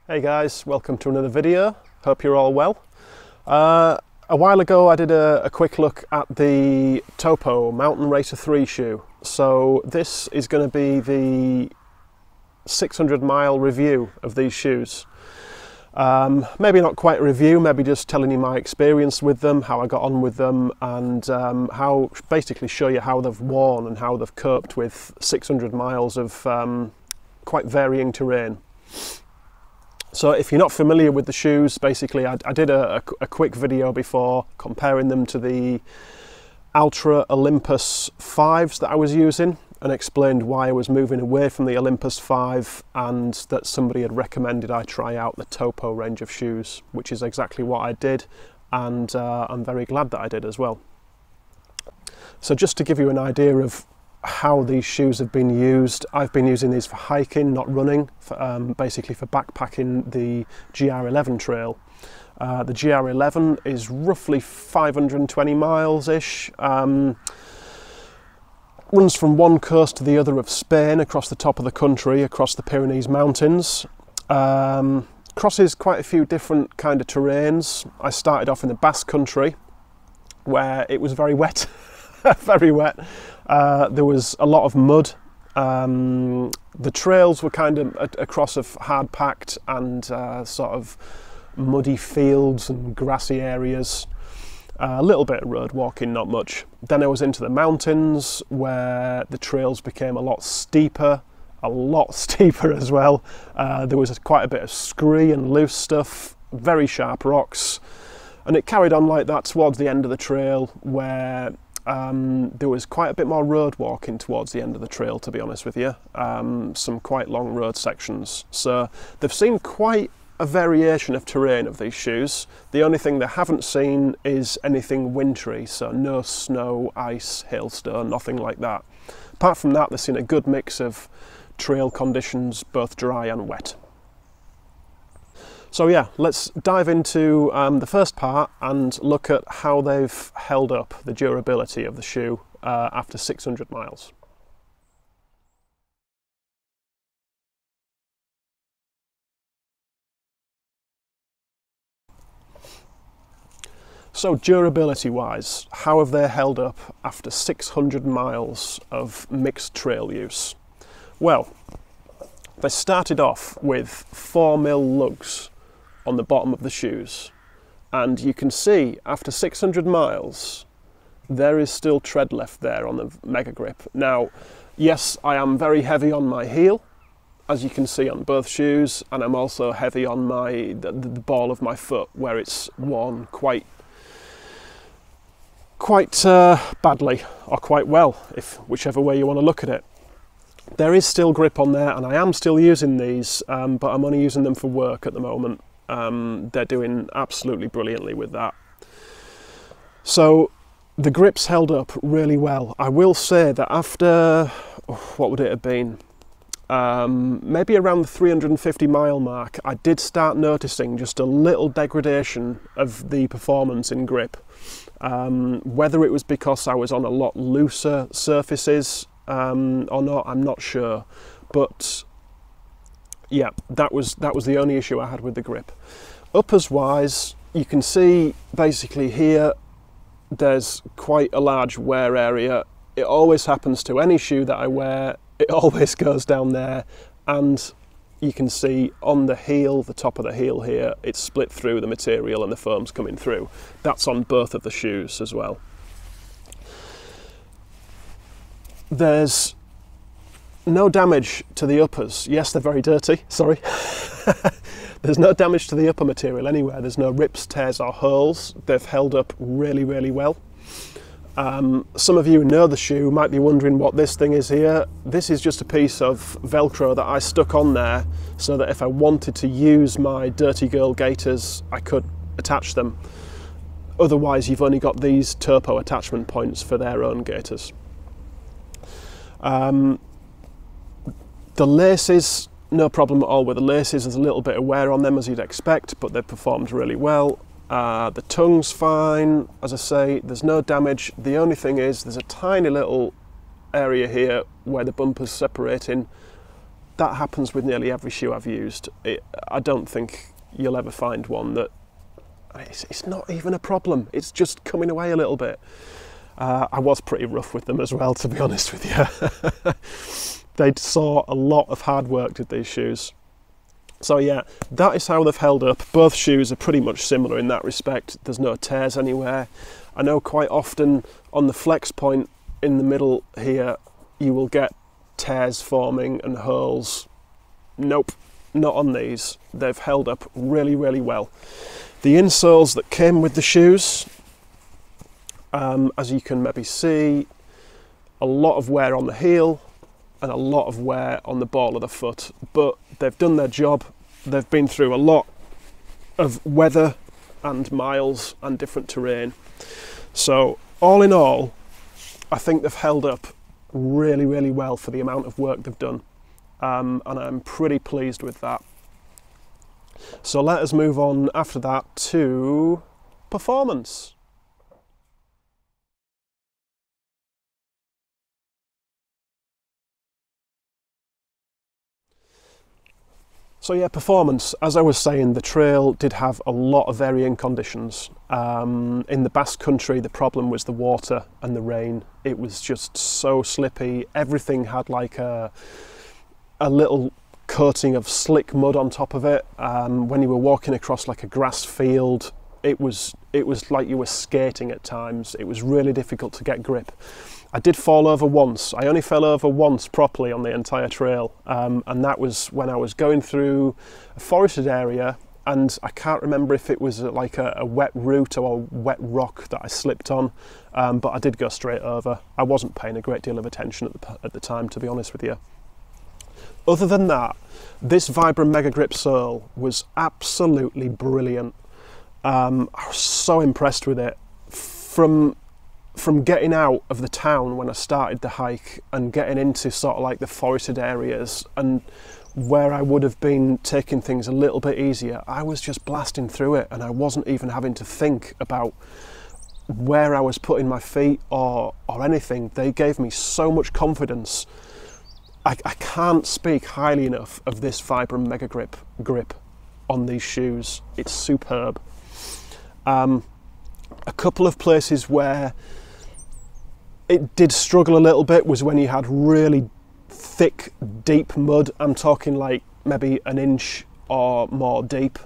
Hey guys, welcome to another video. Hope you're all well. A while ago I did a quick look at the Topo MTN Racer 3 shoe. So this is going to be the 600-mile review of these shoes. Maybe not quite a review, maybe just telling you my experience with them, how I got on with them, and how basically show you how they've worn and how they've coped with 600 miles of quite varying terrain. So if you're not familiar with the shoes, basically I did a quick video before comparing them to the Ultra Olympus 5s that I was using and explained why I was moving away from the Olympus 5 and that somebody had recommended I try out the Topo range of shoes, which is exactly what I did, and I'm very glad that I did as well. So just to give you an idea of how these shoes have been used, I've been using these for hiking, not running, basically for backpacking the GR11 trail. The GR11 is roughly 520 miles-ish, runs from one coast to the other of Spain, across the top of the country, across the Pyrenees Mountains. Crosses quite a few different kind of terrains. I started off in the Basque Country, where it was very wet, very wet. There was a lot of mud. The trails were kind of a cross of hard packed and sort of muddy fields and grassy areas. A little bit of road walking, not much. Then I was into the mountains where the trails became a lot steeper as well. There was quite a bit of scree and loose stuff, very sharp rocks. And it carried on like that towards the end of the trail, where there was quite a bit more road walking towards the end of the trail, to be honest with you. Some quite long road sections. So they've seen quite a variation of terrain of these shoes. The only thing they haven't seen is anything wintry, so no snow, ice, hailstone, nothing like that. Apart from that, they've seen a good mix of trail conditions, both dry and wet. So yeah, let's dive into the first part and look at how they've held up, the durability of the shoe after 600 miles. So durability wise, how have they held up after 600 miles of mixed trail use? Well, they started off with 4mm lugs on the bottom of the shoes, and you can see after 600 miles there is still tread left there on the Mega Grip. Now yes, I am very heavy on my heel, as you can see on both shoes, and I'm also heavy on the ball of my foot, where it's worn quite badly, or quite well, whichever way you want to look at it. There is still grip on there, and I am still using these, but I'm only using them for work at the moment. They're doing absolutely brilliantly with that. So the grips held up really well. I will say that after, what would it have been? Maybe around the 350 mile mark, I did start noticing just a little degradation of the performance in grip. Whether it was because I was on a lot looser surfaces or not, I'm not sure. But yeah, that was the only issue I had with the grip. Uppers wise, you can see basically here there's quite a large wear area. It always happens to any shoe that I wear, it always goes down there, and you can see on the heel, the top of the heel here, it's split through the material and the foam's coming through. That's on both of the shoes as well. There's no damage to the uppers. Yes, they're very dirty, sorry. There's no damage to the upper material anywhere. There's no rips, tears or holes. They've held up really, really well. Some of you who know the shoe might be wondering what this thing is here. This is just a piece of Velcro that I stuck on there so that if I wanted to use my Dirty Girl gaiters, I could attach them. Otherwise, you've only got these Topo attachment points for their own gaiters. The laces, no problem at all with the laces. There's a little bit of wear on them, as you'd expect, but they've performed really well. The tongue's fine, as I say, there's no damage. The only thing is there's a tiny little area here where the bumper's separating that happens with nearly every shoe I've used. I don't think you'll ever find one that it's not even a problem. It's just coming away a little bit. I was pretty rough with them as well, to be honest with you. They saw a lot of hard work, did these shoes. So yeah, that is how they've held up. Both shoes are pretty much similar in that respect. There's no tears anywhere. I know quite often on the flex point in the middle here, you will get tears forming and holes. Nope, not on these. They've held up really, really well. The insoles that came with the shoes, as you can maybe see, a lot of wear on the heel and a lot of wear on the ball of the foot, but they've done their job. They've been through a lot of weather and miles and different terrain. So all in all, I think they've held up really, really well for the amount of work they've done, and I'm pretty pleased with that. So let us move on after that to performance. So yeah, performance. As I was saying, the trail did have a lot of varying conditions. In the Basque Country, the problem was the water and the rain. It was just so slippy. Everything had like a little coating of slick mud on top of it. When you were walking across like a grass field, it was like you were skating at times. It was really difficult to get grip. I did fall over once. I only fell over once properly on the entire trail, and that was when I was going through a forested area, and I can't remember if it was like a wet root or a wet rock that I slipped on, but I did go straight over. I wasn't paying a great deal of attention at the time, to be honest with you. Other than that, this Vibram Mega Grip sole was absolutely brilliant. I was so impressed with it. From getting out of the town when I started the hike and getting into sort of like the forested areas and where I would have been taking things a little bit easier, I was just blasting through it, and I wasn't even having to think about where I was putting my feet or anything. They gave me so much confidence. I can't speak highly enough of this Vibram Mega grip on these shoes. It's superb. A couple of places where it did struggle a little bit was when you had really thick, deep mud. I'm talking like maybe an inch or more deep.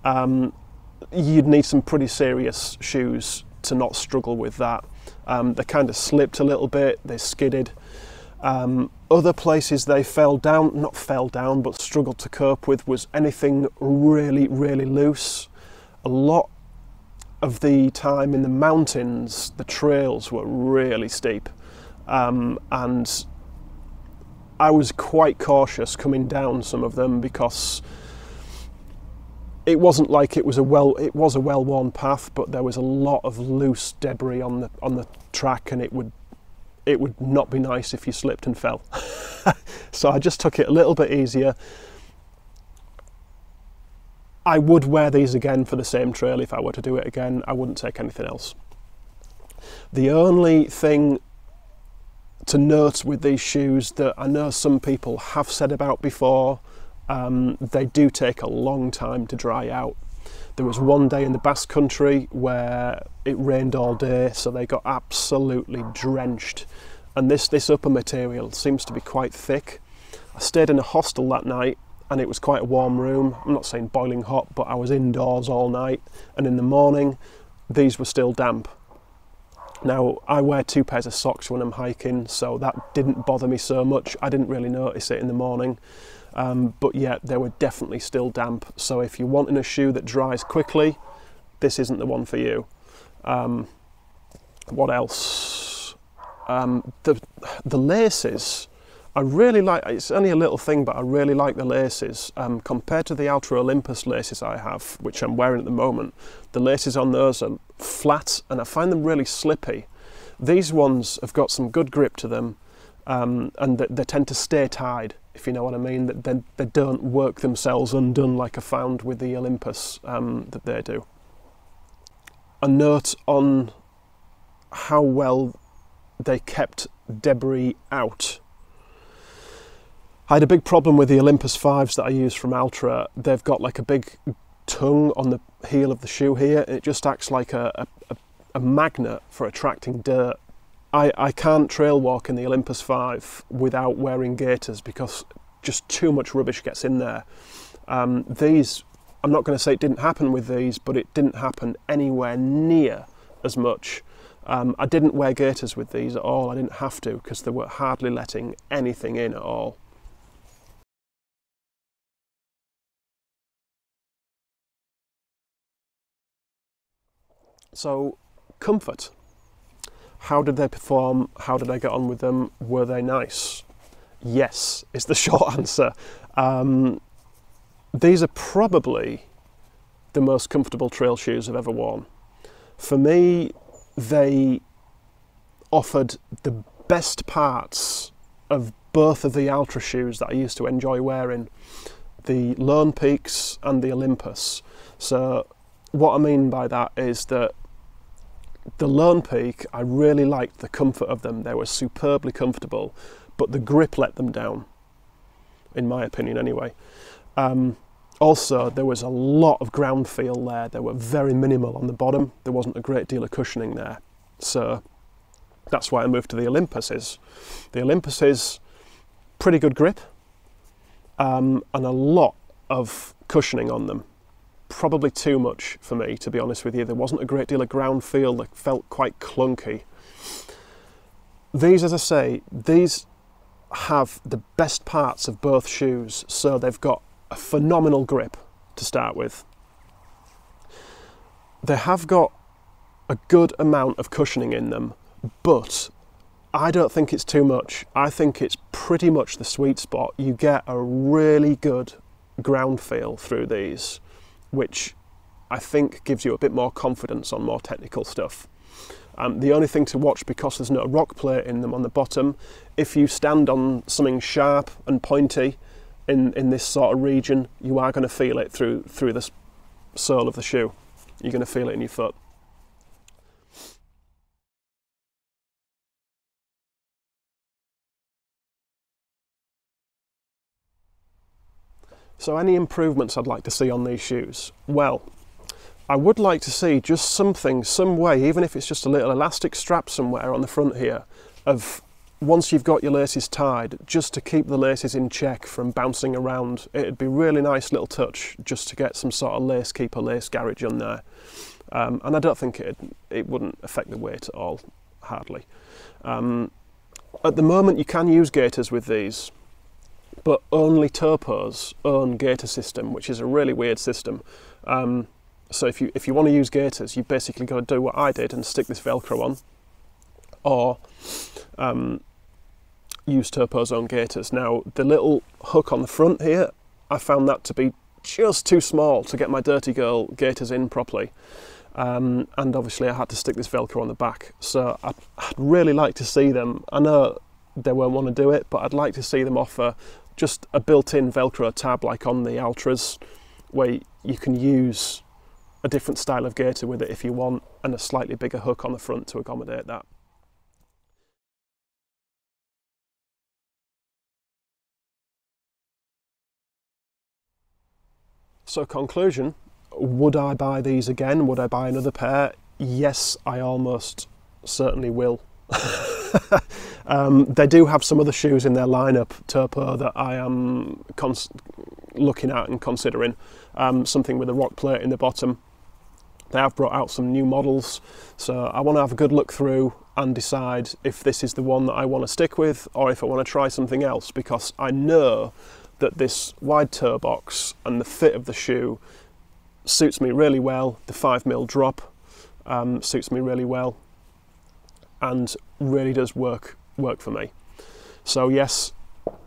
You'd need some pretty serious shoes to not struggle with that. They kind of slipped a little bit, they skidded. Other places they not fell down, but struggled to cope with was anything really, really loose. A lot of the time in the mountains, the trails were really steep, and I was quite cautious coming down some of them because it wasn't like it was a well-worn path, but there was a lot of loose debris on the track, and it would not be nice if you slipped and fell. So I just took it a little bit easier. I would wear these again for the same trail if I were to do it again. I wouldn't take anything else. The only thing to note with these shoes that I know some people have said about before, they do take a long time to dry out. There was one day in the Basque Country where it rained all day, so they got absolutely drenched. And this upper material seems to be quite thick. I stayed in a hostel that night, and it was quite a warm room. I'm not saying boiling hot, but I was indoors all night, and in the morning these were still damp. Now, I wear 2 pairs of socks when I'm hiking, so that didn't bother me so much. I didn't really notice it in the morning, but yeah, they were definitely still damp. So if you're wanting a shoe that dries quickly, this isn't the one for you. What else? The laces, I really like. It's only a little thing, but I really like the laces. Compared to the Ultra Olympus laces I have, which I'm wearing at the moment, the laces on those are flat, and I find them really slippy. These ones have got some good grip to them, and they tend to stay tied, if you know what I mean. They don't work themselves undone like I found with the Olympus that they do. A note on how well they kept debris out. I had a big problem with the Olympus 5s that I use from Altra. They've got like a big tongue on the heel of the shoe here. It just acts like a magnet for attracting dirt. I can't trail walk in the Olympus 5 without wearing gaiters because just too much rubbish gets in there. These, I'm not going to say it didn't happen with these, but it didn't happen anywhere near as much. I didn't wear gaiters with these at all. I didn't have to because they were hardly letting anything in at all. So, comfort. How did they perform? How did I get on with them? Were they nice? Yes, is the short answer. These are probably the most comfortable trail shoes I've ever worn. For me, they offered the best parts of both of the Altra shoes that I used to enjoy wearing, the Lone Peaks and the Olympus. So what I mean by that is that the Lone Peak, I really liked the comfort of them. They were superbly comfortable, but the grip let them down, in my opinion anyway. Also, there was a lot of ground feel there. They were very minimal on the bottom. There wasn't a great deal of cushioning there. So that's why I moved to the Olympuses. The Olympuses, pretty good grip, and a lot of cushioning on them. Probably too much for me, to be honest with you. There wasn't a great deal of ground feel. They felt quite clunky. These, as I say, these have the best parts of both shoes. So they've got a phenomenal grip to start with. They have got a good amount of cushioning in them, but I don't think it's too much. I think it's pretty much the sweet spot. You get a really good ground feel through these, which I think gives you a bit more confidence on more technical stuff. The only thing to watch, because there's no rock plate in them on the bottom, if you stand on something sharp and pointy in this sort of region, you are going to feel it through the sole of the shoe. You're going to feel it in your foot. So any improvements I'd like to see on these shoes? Well, I would like to see just something, some way, even if it's just a little elastic strap somewhere on the front here, of once you've got your laces tied, just to keep the laces in check from bouncing around. It'd be a really nice little touch just to get some sort of lace keeper, lace garage on there. And I don't think it wouldn't affect the weight at all, hardly. At the moment you can use gaiters with these, but only Topo's own gaiter system, which is a really weird system. So if you want to use gaiters, you basically got to do what I did and stick this Velcro on, or use Topo's own gaiters. Now, the little hook on the front here, I found that to be just too small to get my Dirty Girl gaiters in properly. And obviously I had to stick this Velcro on the back. So I'd really like to see them. I know they won't want to do it, but I'd like to see them offer just a built-in Velcro tab like on the Altras, where you can use a different style of gaiter with it if you want, and a slightly bigger hook on the front to accommodate that. So conclusion, would I buy these again? Would I buy another pair? Yes, I almost certainly will. They do have some other shoes in their lineup, Topo, that I am looking at and considering. Something with a rock plate in the bottom. They have brought out some new models, so I want to have a good look through and decide if this is the one that I want to stick with, or if I want to try something else, because I know that this wide toe box and the fit of the shoe suits me really well. The 5mm drop suits me really well, and really does work for me. So yes,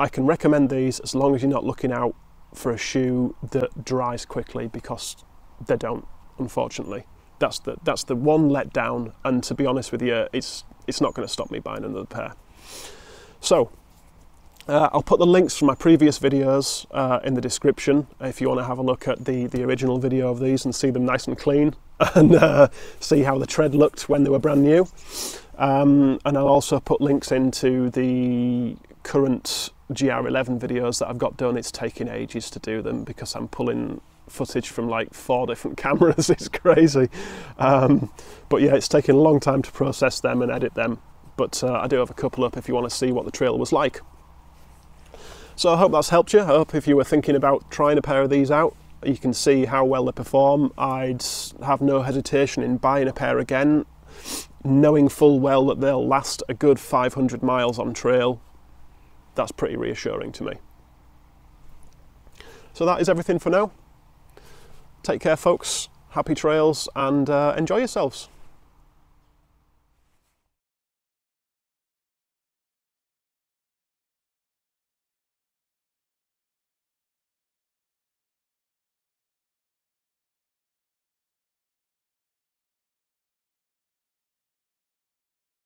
I can recommend these as long as you're not looking out for a shoe that dries quickly, because they don't, unfortunately. That's the one letdown, and to be honest with you, it's not going to stop me buying another pair. So I'll put the links from my previous videos in the description if you want to have a look at the original video of these and see them nice and clean, and see how the tread looked when they were brand new. And I'll also put links into the current GR11 videos that I've got done, it's taking ages to do them because I'm pulling footage from like 4 different cameras. It's crazy. But yeah, it's taking a long time to process them and edit them. But I do have a couple up if you want to see what the trail was like. So I hope that's helped you. I hope if you were thinking about trying a pair of these out, you can see how well they perform. I'd have no hesitation in buying a pair again, knowing full well that they'll last a good 500 miles on trail. That's pretty reassuring to me. So that is everything for now. Take care, folks. Happy trails and enjoy yourselves.